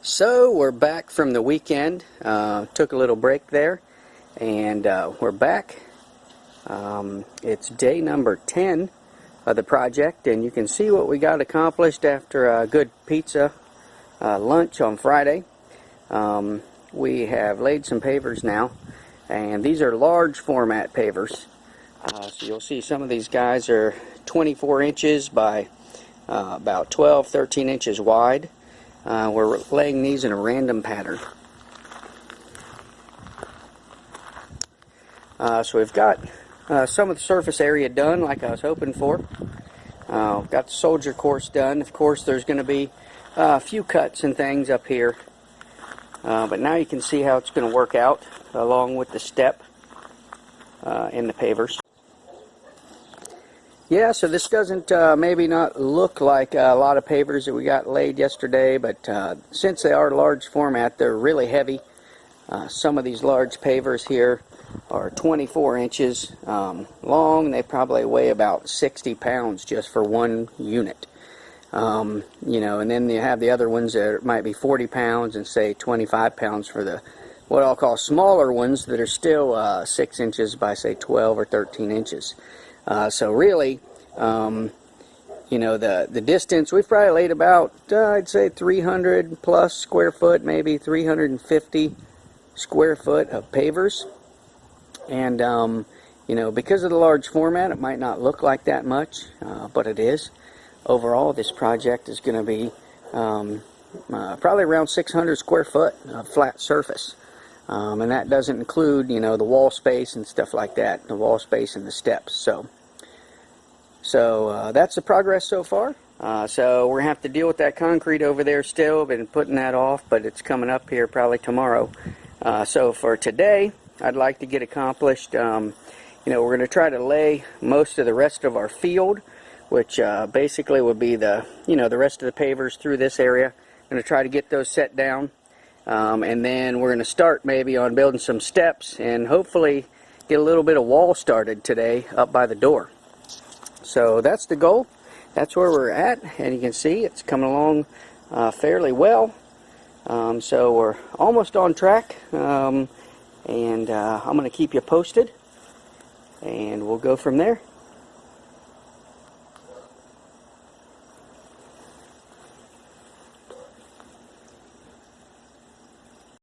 So we're back from the weekend. Took a little break there, and we're back. It's day number 10 of the project, and you can see what we got accomplished after a good pizza lunch on Friday. We have laid some pavers now, and these are large format pavers. So you'll see some of these guys are 24 inches by about 12-13 inches wide. We're laying these in a random pattern. So we've got some of the surface area done like I was hoping for. Got the soldier course done. Of course there's going to be a few cuts and things up here. But now you can see how it's going to work out along with the step in the pavers. Yeah, so this doesn't maybe not look like a lot of pavers that we got laid yesterday, but since they are large format, they're really heavy. Some of these large pavers here are 24 inches long. They probably weigh about 60 pounds just for one unit. You know, and then you have the other ones that might be 40 pounds and say 25 pounds for the what I'll call smaller ones that are still 6 inches by say 12 or 13 inches. So really, you know, the distance, we've probably laid about, I'd say 300 plus square foot, maybe 350 square foot of pavers. And, you know, because of the large format, it might not look like that much, but it is. Overall, this project is going to be probably around 600 square foot of flat surface. And that doesn't include, you know, the wall space and stuff like that, the wall space and the steps. So that's the progress so far. So we're going to have to deal with that concrete over there still. Been putting that off, but it's coming up here probably tomorrow. So for today, I'd like to get accomplished. You know, we're going to try to lay most of the rest of our field, which basically would be the, you know, the rest of the pavers through this area. I'm going to try to get those set down. And then we're going to start maybe on building some steps and hopefully get a little bit of wall started today up by the door. So that's the goal. That's where we're at, and you can see it's coming along fairly well. So we're almost on track, and I'm going to keep you posted, and we'll go from there.